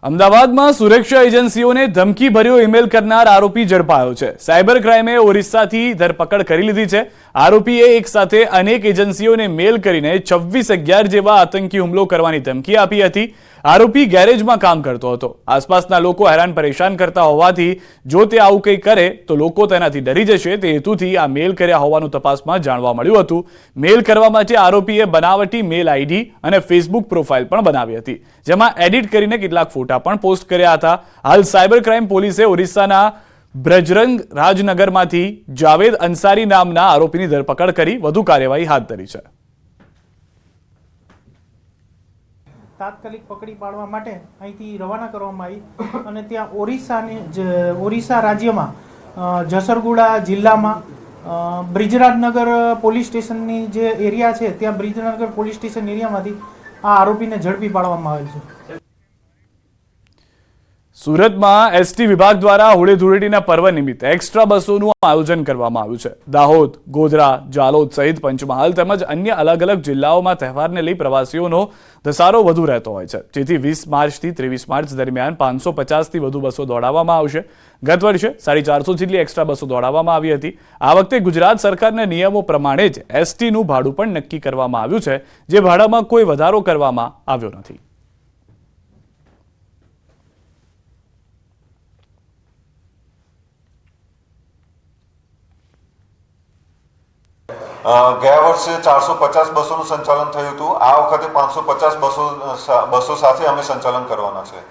અમદાવાદમાં સુરક્ષા એજન્સીઓને ધમકીભર્યો ઈમેલ કરનાર આરોપી ઝડપાયો છે। સાયબર ક્રાઇમે ઓરિસ્સાથી ધરપકડ કરી લીધી છે। આરોપીએ એક સાથે અનેક એજન્સીઓને મેલ કરીને 26/11 જેવા આતંકી હુમલો કરવાની ધમકી આપી હતી। આરોપી ગેરેજમાં કામ કરતો હતો। આસપાસના લોકો હેરાન પરેશાન કરતા હોવાથી જો તે આવું કંઈ કરે તો લોકો તેનાથી ડરી જશે તે હેતુથી આ મેલ કર્યા હોવાનું તપાસમાં જાણવા મળ્યું હતું। મેલ કરવા માટે આરોપીએ બનાવટી મેલ આઈડી અને ફેસબુક પ્રોફાઇલ પણ બનાવી હતી, જેમાં એડિટ કરીને કેટલાક ફોટા પણ પોસ્ટ કર્યા હતા। હાલ સાયબર ક્રાઇમ પોલીસે ઓરિસ્સાના બ્રજરંગ રાજનગરમાંથી જાવેદ અંસારી નામના આરોપીની ધરપકડ કરી વધુ કાર્યવાહી હાથ ધરી છે। તાત્કાલિક પકડી પાડવા માટે અહીંથી રવાના કરવામાં આવી અને ત્યાં ઓરિસ્સા રાજ્યમાં જસરગુડા જિલ્લામાં બ્રિજરાજનગર પોલીસ સ્ટેશનની જે એરિયા છે ત્યાં બ્રિજરાજનગર પોલીસ સ્ટેશન એરિયામાંથી આ આરોપીને ઝડપી પાડવામાં આવેલ છે। સુરતમાં એસટી વિભાગ દ્વારા હોળી ધૂળેટીના પર્વ નિમિત્તે એક્સ્ટ્રા બસોનું આયોજન કરવામાં આવ્યું છે। દાહોદ, ગોધરા, જાલોદ સહિત પંચમહાલ તેમજ અન્ય અલગ અલગ જિલ્લાઓમાં તહેવારને લઈ પ્રવાસીઓનો ધસારો વધુ રહેતો હોય છે, જેથી 20 માર્ચથી 23 માર્ચ દરમિયાન 550થી વધુ બસો દોડાવવામાં આવશે। ગત વર્ષે 450 જેટલી એક્સ્ટ્રા બસો દોડાવવામાં આવી હતી। આ વખતે ગુજરાત સરકારના નિયમો પ્રમાણે જ એસટીનું ભાડું પણ નક્કી કરવામાં આવ્યું છે, જે ભાડામાં કોઈ વધારો કરવામાં આવ્યો નથી। ગયા વર્ષે 450 બસોનું સંચાલન થયું હતું। આ વખતે 550 બસો સાથે અમે સંચાલન કરવાના છે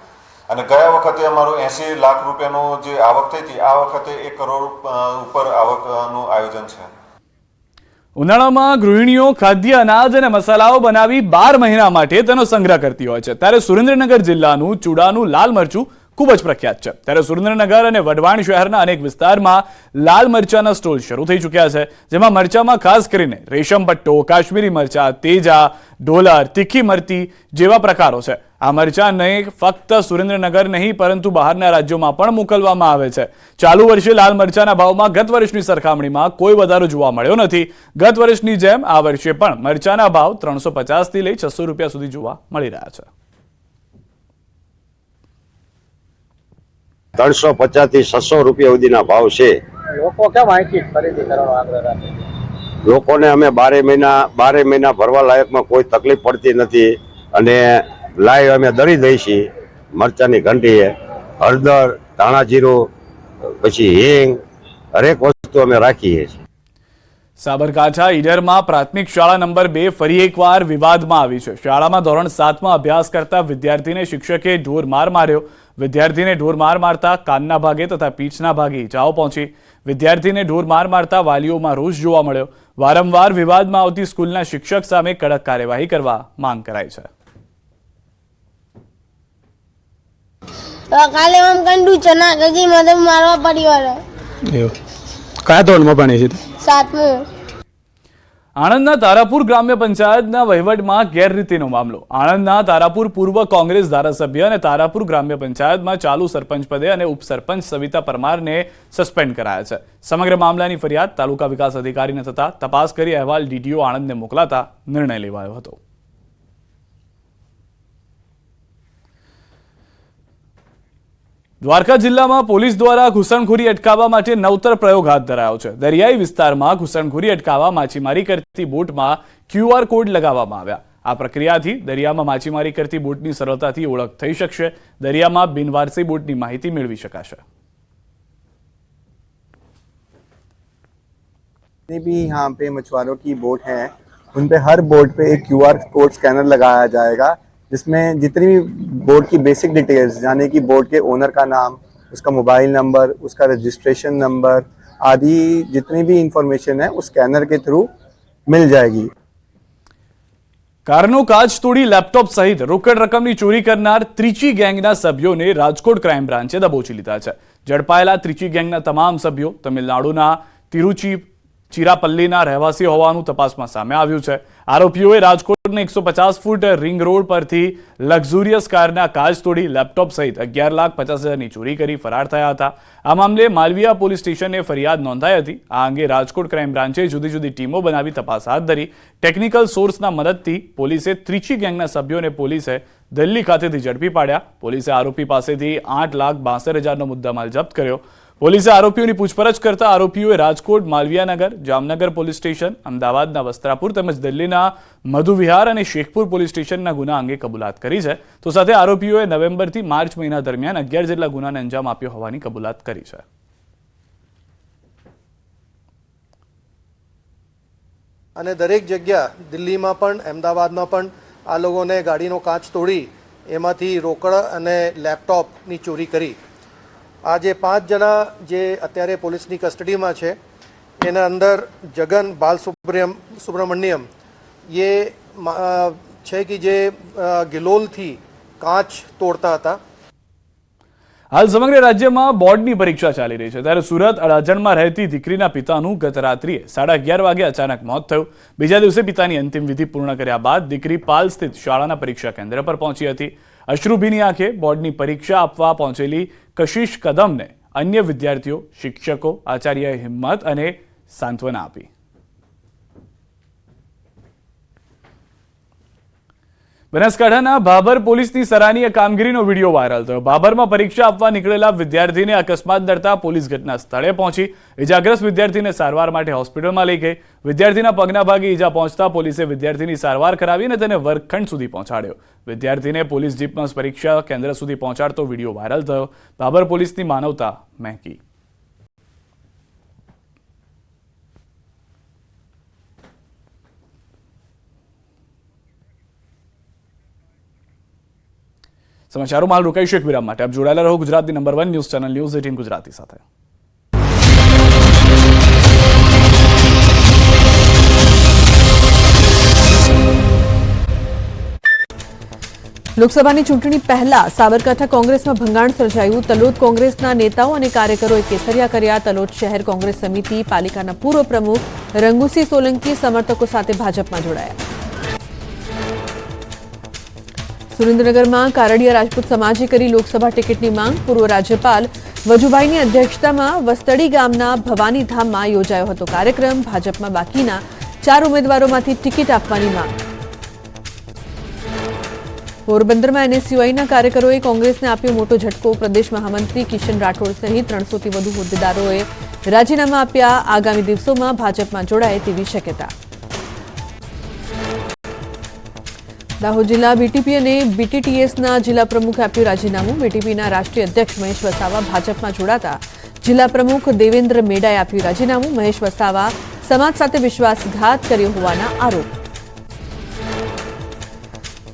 અને ગયા વખતે અમારું 80 લાખ રૂપિયાનો જે આવક થઈ હતી, આ વખતે 1 કરોડ ઉપર આવકનું આયોજન છે। ઉનાળામાં ગૃહિણીઓ ખાદ્ય અનાજ અને મસાલાઓ બનાવી 12 મહિના માટે તેનો સંગ્રહ કરતી હોય છે, ત્યારે સુરેન્દ્રનગર જિલ્લાનું ચૂડાનું લાલ મરચું ખૂબ જ પ્રખ્યાત છે। ત્યારે સુરેન્દ્રનગર અને વઢવાણ શહેરના અનેક વિસ્તારમાં લાલ મરચાના સ્ટોલ શરૂ થઈ ચૂક્યા છે, જેમાં મરચામાં ખાસ કરીને રેશમ પટ્ટો, કાશ્મીરી મરચા, તેજા, ડોલર, તીખી મરચી જેવા પ્રકારો છે। આ મરચાને ફક્ત સુરેન્દ્રનગર નહીં પરંતુ બહારના રાજ્યોમાં પણ મોકલવામાં આવે છે। ચાલુ વર્ષે લાલ મરચાના ભાવમાં ગત વર્ષની સરખામણીમાં કોઈ વધારો જોવા મળ્યો નથી। ગત વર્ષની જેમ આ વર્ષે પણ મરચાના ભાવ 350થી લઈ 600 રૂપિયા સુધી જોવા મળી રહ્યા છે। 350 થી 600 રૂપિયા સુધીના ભાવ છે। લોકો કેમ અહીંથી ખરીદી કરવાનો આગ્રહ રાખે? લોકોને અમે 12 મહિના ભરવા લાયકમાં કોઈ તકલીફ પડતી નથી અને લાઈવ અમે દળી દઈએ છીએ। મરચાની ઘંટી, હળદર, ધાણા જીરું, પછી હિંગ, હરેક વસ્તુ અમે રાખીએ છીએ। સાબરકાંઠા ઈડરમાં પ્રાથમિક શાળા નંબર 2 ફરી એકવાર વિવાદમાં આવી છે। શાળામાં ધોરણ 7માં અભ્યાસ કરતા વિદ્યાર્થીને શિક્ષકે ઢોરમાર માર્યો। વિદ્યાર્થીને ઢોરમાર મારતા કાનના ભાગે તથા પીઠના ભાગે ઈજાઓ પહોંચી। વિદ્યાર્થીને ઢોરમાર મારતા વાલીઓમાં રોષ જોવા મળ્યો। વારંવાર વિવાદમાં આવતી સ્કૂલના શિક્ષક સામે કડક કાર્યવાહી કરવા માંગ કરાઈ છે। કાલે આમ કંડુ ચના ગજી મદદ મારવા પડ્યો। કયા ધોરણમાં ભણે છે? 7મું। આણંદના તારાપુર ગ્રામ્ય પંચાયતના વહીવટમાં ગેરરીતિનો મામલો। આણંદના તારાપુર પૂર્વ કોંગ્રેસ ધારાસભ્ય અને તારાપુર ગ્રામ્ય પંચાયતમાં ચાલુ સરપંચ પદે અને ઉપસરપંચ સવિતા પરમારને સસ્પેન્ડ કરાયા છે। સમગ્ર મામલાની ફરિયાદ તાલુકા વિકાસ અધિકારીને થતા તપાસ કરી અહેવાલ ડીડીઓ આણંદને મોકલાતા નિર્ણય લેવાયો હતો। દ્વારકા જિલ્લામાં પોલીસ દ્વારા ઘૂસણખોરી અટકાવવા માટે નવતર પ્રયોગ હાથ ધરાયો છે। દરિયાઈ વિસ્તારમાં ઘૂસણખોરી અટકાવવા માછીમારી કરતી બોટમાં QR કોડ લગાવવામાં આવ્યા। આ પ્રક્રિયાથી દરિયામાં માછીમારી કરતી બોટની સરળતાથી ઓળખ થઈ શકશે। દરિયામાં બિનવારસી બોટની માહિતી મેળવી શકાશે। भी यहाँ पे मछुआरों की बोट हैं, उन पे हर बोट पे एक QR कोड स्कैनर लगाया जाएगा, जिसमें जितनी भी बोट की बेसिक डिटेल्स यानी कि बोट के ओनर का नाम, उसका मोबाइल नंबर, उसका रजिस्ट्रेशन नंबर आदि जितनी भी इंफॉर्मेशन है उस स्कैनर के थ्रू मिल जाएगी। કારનો કાચ તોડી લેપટોપ સહિત રોકડ રકમની ચોરી કરનાર ત્રિચી ગેંગના સભ્યોને રાજકોટ ક્રાઇમ બ્રાન્ચે દબોચી લીધા છે। ઝડપાયેલા ત્રિચી ગેંગના તમામ સભ્યો તમિલનાડુના ચિરાપલ્લીના રહેવાસી હોવાનું તપાસમાં સામે આવ્યું છે. આરોપીઓએ રાજકોટના 150 ફૂટ રિંગ રોડ પરથી લક્ઝુરિયસ કારના કાચ તોડી લેપટોપ સહિત 11,50,000ની ચોરી કરી ફરાર થયા હતા. આ મામલે માલવીયા પોલીસ સ્ટેશને ફરિયાદ નોંધાઈ હતી. આ અંગે રાજકોટ ક્રાઇમ બ્રાન્ચે જુદી જુદી ટીમો બનાવી તપાસ હાથ ધરી. ટેકનિકલ સોર્સના મદદથી પોલીસે ત્રિચી ગેંગના સભ્યોને પોલીસે દિલ્હી ખાતેથી ઝડપી પાડ્યા. પોલીસે આરોપી પાસેથી 8,62,000નો મુદ્દામાલ જપ્ત કર્યો. પોલીસે આરોપીઓની પૂછપરછ કરતા આરોપીઓએ રાજકોટ, માલવીયાનગર, જામનગર પોલીસ સ્ટેશન, અમદાવાદના વસ્ત્રાપુર તેમજ દિલ્હીના મધુવિહાર અને શેખપુર પોલીસ સ્ટેશનના ગુના અંગે કબૂલાત કરી છે. તો સાથે આરોપીઓએ નવેમ્બરથી માર્ચ મહિના દરમિયાન 11 જેટલા ગુનાને અંજામ આપ્યો હોવાની કબૂલાત કરી છે. અને દરેક જગ્યા દિલ્હીમાં પણ અમદાવાદમાં પણ આ લોકોને ગાડીનો કાચ તોડી એમાંથી રોકડ અને લેપટોપની ચોરી કરી. આ જે 5 જણા જે અત્યારે પોલીસની કસ્ટડીમાં છે એના અંદર જગન બાલસુબ્રમણ્યમ એ છે કે જે ગિલોલથી કાચ તોડતા હતા. હાલ સમગ્ર રાજ્યમાં બોર્ડની પરીક્ષા ચાલી રહી છે ત્યારે સુરત અડાજણમાં રહેતી દીકરીના પિતાનું ગત રાત્રિએ 11:30 વાગે અચાનક મોત થયું. બીજા દિવસે પિતાની અંતિમ વિધિ પૂર્ણ કર્યા બાદ દીકરી પાલ સ્થિત શાળાના પરીક્ષા કેન્દ્ર પર પહોંચી હતી. અશ્રુભીની આંખે બોર્ડની પરીક્ષા આપવા પહોંચેલી કશિશ કદમને અન્ય વિદ્યાર્થીઓ, શિક્ષકો, આચાર્યએ હિંમત અને સાંત્વના આપી. બનાસકાંઠાના ભાભર પોલીસની સરાહનીય કામગીરીનો વિડીયો વાયરલ થયો. ભાભરમાં પરીક્ષા આપવા નીકળેલા વિદ્યાર્થીને અકસ્માત નડતા પોલીસ ઘટના સ્થળે પહોંચી ઇજાગ્રસ્ત વિદ્યાર્થીને સારવાર માટે હોસ્પિટલમાં લઈ ગઈ. વિદ્યાર્થીના પગના ભાગે ઈજા પહોંચતા પોલીસે વિદ્યાર્થીની સારવાર કરાવી અને તેને વર્ગખંડ સુધી પહોંચાડ્યો. વિદ્યાર્થીને પોલીસ જીપમાં પરીક્ષા કેન્દ્ર સુધી પહોંચાડતો વિડીયો વાયરલ થયો. ભાભર પોલીસની માનવતા મહેકી. સમાચારોમાં હાલ રોકાઈશું એક વિરામ માટે. આપ જોડાયેલા રહો ગુજરાતની number 1 news channel news 18 Gujarati સાથે. લોકસભાની ચૂંટણી પહેલા સાબરકાંઠા કોંગ્રેસમાં ભંગાણ સર્જાયું. તલોદ કોંગ્રેસના નેતાઓ અને કાર્યકરોએ કેસરિયા કર્યા. તલોદ શહેર કોંગ્રેસ સમિતિ પાલિકાના પૂર્વ પ્રમુખ રંગુસિંહ સોલંકી સમર્થકો સાથે ભાજપમાં જોડાયા. સુરેન્દ્રનગરમાં કારડિયા રાજપૂત સમાજે કરી લોકસભા ટિકિટની માંગ. પૂર્વ રાજ્યપાલ વજુભાઈની અધ્યક્ષતામાં વસ્તડી ગામના ભવાનીધામમાં યોજાયો હતો કાર્યક્રમ. ભાજપમાં બાકીના 4 ઉમેદવારોમાંથી ટિકિટ આપવાની માંગ. પોરબંદરમાં એનએસયુઆઈના કાર્યકરોએ કોંગ્રેસને આપ્યો મોટો ઝટકો. પ્રદેશ મહામંત્રી કિશન રાઠોડ સહિત 300થી વધુ હોદ્દેદારોએ રાજીનામા આપ્યા. આગામી દિવસોમાં ભાજપમાં જોડાય તેવી શક્યતા. દાહોદ જિલ્લા બીટીપી અને બીટીટીએસના જિલ્લા પ્રમુખે આપ્યું રાજીનામું. બીટીપીના રાષ્ટ્રીય અધ્યક્ષ મહેશ વસાવા ભાજપમાં જોડાતા જિલ્લા પ્રમુખ દેવેન્દ્ર મેડાએ આપ્યું રાજીનામું. મહેશ વસાવા સમાજ સાથે વિશ્વાસઘાત કર્યો હોવાના આરોપ.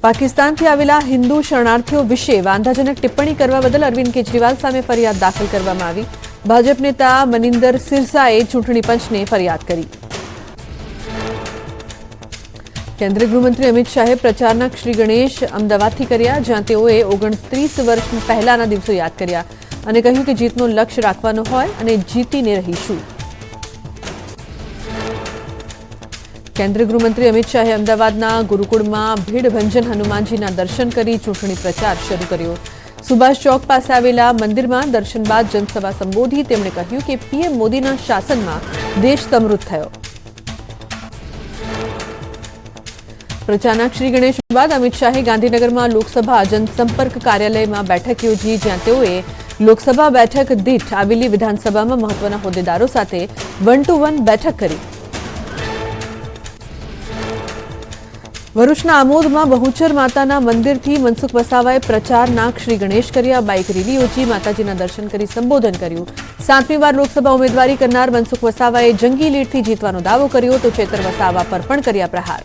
પાકિસ્તાનથી આવેલા હિન્દુ શરણાર્થીઓ વિશે વાંધાજનક ટિપ્પણી કરવા બદલ અરવિંદ કેજરીવાલ સામે ફરિયાદ દાખલ કરવામાં આવી. ભાજપ નેતા મનિંદર સિરસાએ ચૂંટણી પંચને ફરિયાદ કરી. કેન્દ્રીય ગૃહમંત્રી અમિત શાહે પ્રચારના શ્રી ગણેશ અમદાવાદથી કર્યા, જ્યાં તેઓએ 29 વર્ષ પહેલાના દિવસો યાદ કર્યા અને કહ્યું કે જીતનો લક્ષ્ય રાખવાનો હોય અને જીતીને રહીશું. કેન્દ્રીય ગૃહમંત્રી અમિત શાહે અમદાવાદના ગુરુકુળમાં ભીડભંજન હનુમાનજીના દર્શન કરી ચૂંટણી પ્રચાર શરૂ કર્યો. સુભાષ ચોક પાસે આવેલા મંદિરમાં દર્શન બાદ જનસભા સંબોધી. તેમણે કહ્યું કે પીએમ મોદીના શાસનમાં દેશ સમૃદ્ધ થયો. પ્રચારના શ્રી ગણેશ બાદ અમિત શાહે ગાંધીનગરમાં લોકસભા જનસંપર્ક કાર્યાલયમાં બેઠક યોજી, જ્યાં તેઓએ લોકસભા બેઠક દીઠ આવેલી વિધાનસભામાં મહત્વના હોદ્દેદારો સાથે 1-to-1 બેઠક કરી. ભરૂચના આમોદમાં બહુચર માતાના મંદિરથી મનસુખ વસાવાએ પ્રચારના શ્રી ગણેશ કર્યા. બાઇક રેલી યોજી માતાજીના દર્શન કરી સંબોધન કર્યું. 7મી વાર લોકસભા ઉમેદવારી કરનાર મનસુખ વસાવાએ જંગી લીડથી જીતવાનો દાવો કર્યો તો ચેતર વસાવા પર પણ કર્યા પ્રહાર.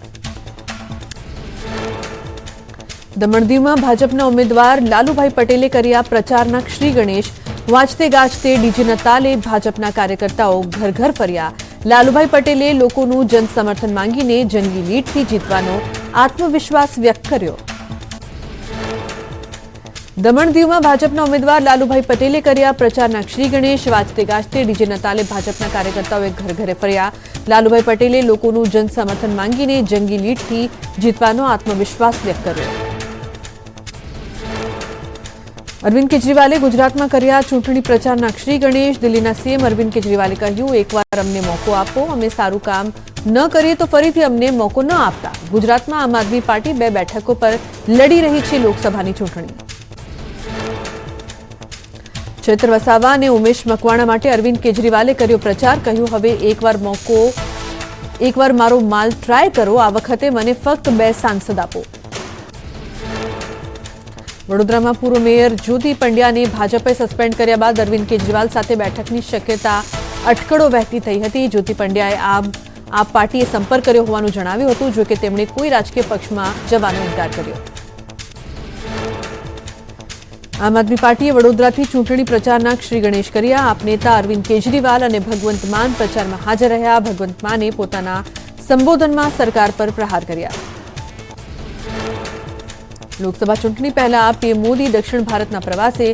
દમણ-દીવમાં ભાજપના ઉમેદવાર લાલુભાઈ પટેલે કર્યા પ્રચારના શ્રી ગણેશ. વાંચતે ગાજતે ડીજેના તાલે ભાજપના કાર્યકર્તાઓ ઘર ઘર ફર્યા. લાલુભાઈ પટેલે લોકોનું જનસમર્થન માંગીને જંગી લીડથી જીતવાનો આત્મવિશ્વાસ વ્યક્ત કર્યો. દમણ-દીવમાં ભાજપના ઉમેદવાર લાલુભાઈ પટેલે કર્યા પ્રચારના શ્રી ગણેશ. વાંચતે ગાજતે ડીજેના તાલે ભાજપના કાર્યકર્તાઓએ ઘર ઘરે ફર્યા. લાલુભાઈ પટેલે લોકોનું જનસમર્થન માંગીને જંગી લીડથી જીતવાનો આત્મવિશ્વાસ વ્યક્ત કર્યો. અરવિંદ કેજરીવાલે ગુજરાતમાં કર્યા ચૂંટણી પ્રચારના શ્રી ગણેશ. દિલ્હીના સીએમ અરવિંદ કેજરીવાલે કહ્યું, એકવાર અમને મોકો આપો, અમે સારું કામ ન કરીએ તો ફરીથી અમને મોકો ન આપતા. ગુજરાતમાં આમ આદમી પાર્ટી 2 બેઠકો પર લડી રહી છે લોકસભાની ચૂંટણી. ચૈત્ર વસાવા અને ઉમેશ મકવાણા માટે અરવિંદ કેજરીવાલે કર્યો પ્રચાર. કહ્યું, હવે એકવાર મારો માલ ટ્રાય કરો. આ વખતે મને ફક્ત 2 સાંસદ આપો. વડોદરામાં પૂર્વ મેયર જ્યોતિ પંડ્યાને ભાજપે સસ્પેન્ડ કર્યા બાદ અરવિંદ કેજરીવાલ સાથે બેઠકની શક્યતા અટકળો વહેતી થઈ હતી. જ્યોતિ પંડ્યાએ આપ પાર્ટીએ સંપર્ક કર્યો હોવાનું જણાવ્યું હતું, જોકે તેમણે કોઈ રાજકીય પક્ષમાં જવાનો ઇનકાર કર્યો. આમ આદમી પાર્ટીએ વડોદરાથી ચૂંટણી પ્રચારના શ્રી ગણેશ કર્યા. આપ નેતા અરવિંદ કેજરીવાલ અને ભગવંત માન પ્રચારમાં હાજર રહ્યા. ભગવંત માને પોતાના સંબોધનમાં સરકાર પર પ્રહાર કર્યા. લોકસભા ચૂંટણી પહેલા પીએમ મોદી દક્ષિણ ભારતના પ્રવાસે.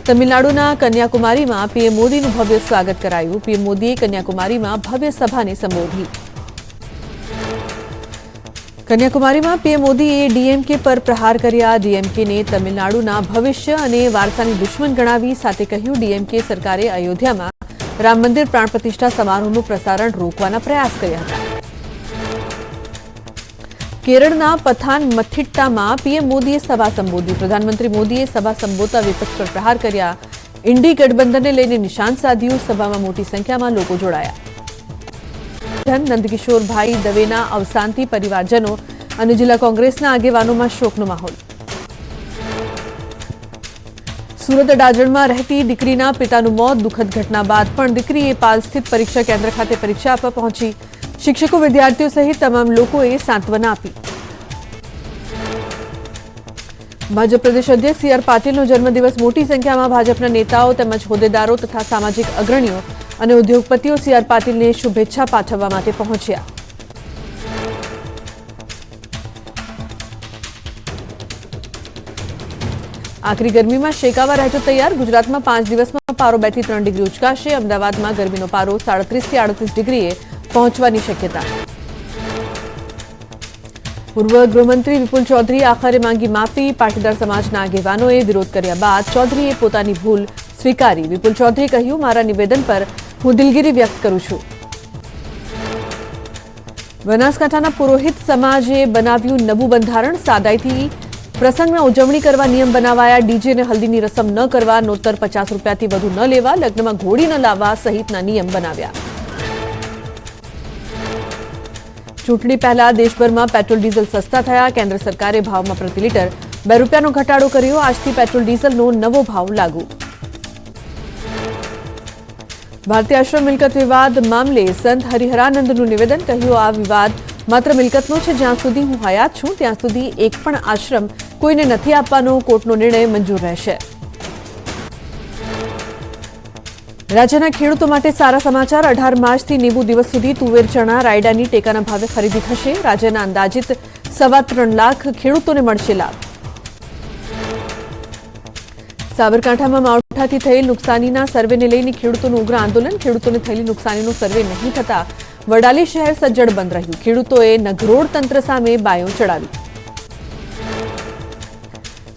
તમિલનાડુના કન્યાકુમારીમાં પીએમ મોદીનું ભવ્ય સ્વાગત કરાયું. પીએમ મોદીએ કન્યાકુમારીમાં ભવ્ય સભાને સંબોધી. કન્યાકુમારીમાં પીએમ મોદીએ ડીએમકે પર પ્રહાર કર્યા. ડીએમકેને તમિલનાડુના ભવિષ્ય અને વારસાની દુશ્મન ગણાવી. સાથે કહ્યું, ડીએમકે સરકારે અયોધ્યામાં રામ મંદિર પ્રાણ પ્રતિષ્ઠા સમારોહનું પ્રસારણ રોકવાના પ્રયાસ કર્યા હતા. કેરળના પથાનમથિટ્ટામાં પીએમ મોદીએ સભા સંબોધી. પ્રધાનમંત્રી મોદીએ સભા સંબોધતા વિપક્ષ પર પ્રહાર કર્યા. ઇન્ડી ગઠબંધનને લઈને નિશાન સાધ્યું. સભામાં મોટી સંખ્યામાં લોકો જોડાયા. નંદકિશોરભાઈ દવેના અવસાનથી પરિવારજનો અને જિલ્લા કોંગ્રેસના આગેવાનોમાં શોકનો માહોલ. સુરત ડાજણમાં રહેતી દીકરીના પિતાનું મોત. દુઃખદ ઘટના બાદ પણ દીકરીએ પાલ સ્થિત પરીક્ષા કેન્દ્ર ખાતે પરીક્ષા આપવા પહોંચી. શિક્ષકો, વિદ્યાર્થીઓ સહિત તમામ લોકોએ સાંત્વના આપી. ભાજપ પ્રદેશ અધ્યક્ષ સી આર પાટીલનો જન્મદિવસ. મોટી સંખ્યામાં ભાજપના નેતાઓ તેમજ હોદ્દેદારો તથા સામાજિક અગ્રણીઓ અને ઉદ્યોગપતિઓ સી આર પાટીલને શુભેચ્છા પાઠવવા માટે પહોંચ્યા. આકરી ગરમીમાં શેકાવા રહેજો તૈયાર. ગુજરાતમાં 5 દિવસમાં પારો 2 થી 3 ડિગ્રી ઉંચકાશે. અમદાવાદમાં ગરમીનો પારો 37 થી 38 ડિગ્રીએ પહોંચવાની શક્યતા. પૂર્વ ગૃહમંત્રી વિપુલ ચૌધરીએ આખરે માંગી માફી. પાટીદાર સમાજના આગેવાનોએ વિરોધ કર્યા બાદ ચૌધરીએ પોતાની ભૂલ સ્વીકારી. વિપુલ ચૌધરીએ કહ્યું, મારા નિવેદન પર હું દિલગીરી વ્યક્ત કરું છું. બનાસકાંઠાના પુરોહિત સમાજે બનાવ્યું નવું બંધારણ. સાદાઈથી પ્રસંગમાં ઉજવણી કરવા નિયમ બનાવાયા. ડીજે અને હલ્દીની રસમ ન કરવા, નોતર 50 રૂપિયાથી વધુ ન લેવા, લગ્નમાં ઘોડી ન લાવવા સહિતના નિયમ બનાવ્યા. ચૂંટણી પહેલા દેશભરમાં પેટ્રોલ ડીઝલ સસ્તા થયા. કેન્દ્ર સરકારે ભાવમાં પ્રતિ લીટર 2 રૂપિયાનો ઘટાડો કર્યો. આજથી પેટ્રોલ ડીઝલનો નવો ભાવ લાગુ. ભારતીય આશ્રમ મિલકત વિવાદ મામલે સંત હરિહરાનંદનું નિવેદન. કહ્યું, આ વિવાદ માત્ર મિલકતનો છે. જ્યાં સુધી હું હયાત છું ત્યાં સુધી એક પણ આશ્રમ કોઈને નથી આપવાનો. કોર્ટનો નિર્ણય મંજૂર રહેશે. રાજ્યના ખેડૂતો માટે સારા સમાચાર. 18 માર્ચથી 90 દિવસ સુધી તુવેર, ચણા, રાયડાની ટેકાના ભાવે ખરીદી થશે. રાજ્યના અંદાજિત 3.25 લાખ ખેડૂતોને મળશે લાભ. સાબરકાંઠામાં માવઠાથી થયેલ નુકસાનીના સર્વેને લઈને ખેડૂતોનું ઉગ્ર આંદોલન. ખેડૂતોને થયેલી નુકસાનીનો સર્વે નહીં થતા વડાલી શહેર સજ્જડ બંધ રહ્યું. ખેડૂતોએ નગરોડ તંત્ર સામે બાયો ચડાવી.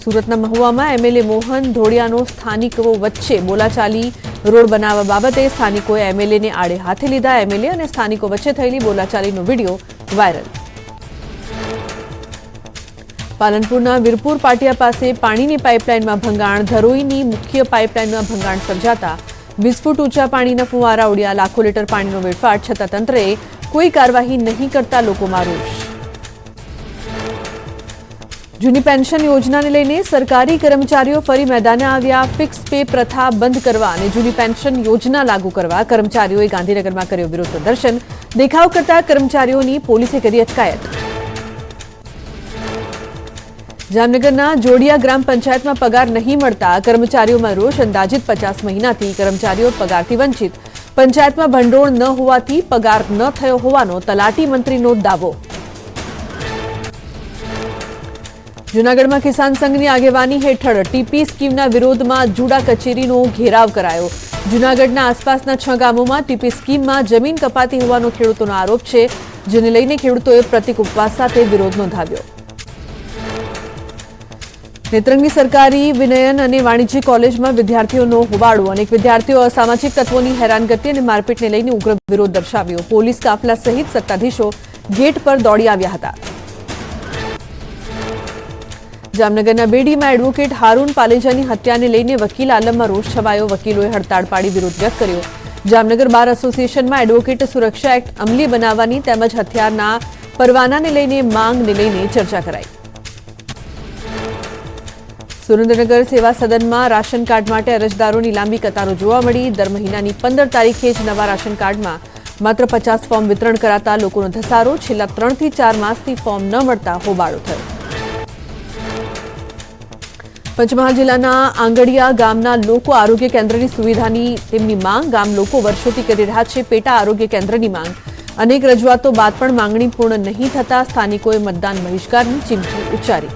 સુરતના મહુવામાં એમએલએ મોહન ધોળિયાનો સ્થાનિકો વચ્ચે બોલાચાલી. રોડ બનાવવા બાબતે સ્થાનિકોએ એમએલએને આડે હાથે લીધા. એમએલએ અને સ્થાનિકો વચ્ચે થયેલી બોલાચાલીનો વિડીયો વાયરલ. પાલનપુરના વીરપુર પાટિયા પાસે પાણીની પાઇપલાઇનમાં ભંગાણ. ધરોઈની મુખ્ય પાઇપલાઇનમાં ભંગાણ સર્જાતા 20 ફૂટ ઊંચા પાણીના ફુવારા ઉડ્યા. લાખો લીટર પાણીનો વેડફાટ છતાં તંત્રએ કોઈ કાર્યવાહી નહીં કરતા લોકોમાં રોષ. જૂની પેન્શન યોજનાને લઈને સરકારી કર્મચારીઓ ફરી મેદાને આવ્યા. ફિક્સ પે પ્રથા બંધ કરવા અને જૂની પેન્શન યોજના લાગુ કરવા કર્મચારીઓએ ગાંધીનગરમાં કર્યો વિરોધ પ્રદર્શન. દેખાવ કરતા કર્મચારીઓની પોલીસે કરી અટકાયત. જામનગરના જોડિયા ગ્રામ પંચાયતમાં પગાર નહીં મળતા કર્મચારીઓમાં રોષ. અંદાજિત 50 મહિનાથી કર્મચારીઓ પગારથી વંચિત. પંચાયતમાં ભંડોળ ન હોવાથી પગાર ન થયો હોવાનો તલાટી મંત્રીનો દાવો. જૂનાગઢમાં કિસાન સંઘની આગેવાની હેઠળ ટીપી સ્કીમના વિરોધમાં જુડા કચેરીનો ઘેરાવ કરાયો. જૂનાગઢના આસપાસના 6 ગામોમાં ટીપી સ્કીમમાં જમીન કપાતી હોવાનો ખેડૂતોનો આરોપ છે, જેને લઈને ખેડૂતોએ પ્રતિક ઉપવાસ સાથે વિરોધ નોંધાવ્યો. નેત્રંગની સરકારી વિનયન અને વાણિજ્ય કોલેજમાં વિદ્યાર્થીઓનો હોબાળો. અનેક વિદ્યાર્થીઓ અસામાજિક તત્વોની હેરાનગતિ અને મારપીટને લઈને ઉગ્ર વિરોધ દર્શાવ્યો. પોલીસ કાફલા સહિત સત્તાધીશો ગેટ પર દોડી આવ્યા હતા. જામનગરના બેડીમાં એડવોકેટ હારૂન પાલેજાની હત્યાને લઈને વકીલ આલમમાં રોષ છવાયો. વકીલોએ હડતાળ પાડી વિરોધ વ્યક્ત કર્યો. જામનગર બાર એસોસિએશનમાં એડવોકેટ સુરક્ષા એક્ટ અમલી બનાવવાની તેમજ હથિયારના પરવાનાને લઈને માંગને લઈને ચર્ચા કરાઈ. સુરેન્દ્રનગર સેવા સદનમાં રાશન કાર્ડ માટે અરજદારોની લાંબી કતારો જોવા મળી. દર મહિનાની 15 તારીખે જ નવા રાશન કાર્ડમાં માત્ર 50 ફોર્મ વિતરણ કરાતા લોકોનો ધસારો. છેલ્લા 3 થી 4 માસથી ફોર્મ ન મળતા હોબાળો થયો. પંચમહાલ જિલ્લાના આંગડિયા ગામના લોકો આરોગ્ય કેન્દ્રની સુવિધાની તેમની માંગ. ગામ લોકો વર્ષોથી કરી રહ્યા છે પેટા આરોગ્ય કેન્દ્રની માંગ. અનેક રજૂઆતો બાદ પણ માંગણી પૂર્ણ નહીં થતા સ્થાનિકોએ મતદાન બહિષ્કારની ચીમકી ઉચ્ચારી.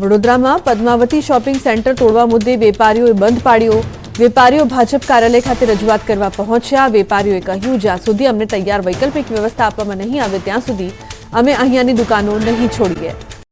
વડોદરામાં પદ્માવતી શોપિંગ સેન્ટર તોડવા મુદ્દે વેપારીઓએ બંધ પાડ્યો. વેપારીઓ ભાજપ કાર્યાલય ખાતે રજૂઆત કરવા પહોંચ્યા. વેપારીઓએ કહ્યું, જ્યાં સુધી અમને તૈયાર વૈકલ્પિક વ્યવસ્થા આપવામાં નહીં આવે ત્યાં સુધી અમે અહીંયાની દુકાનો નહીં છોડીએ.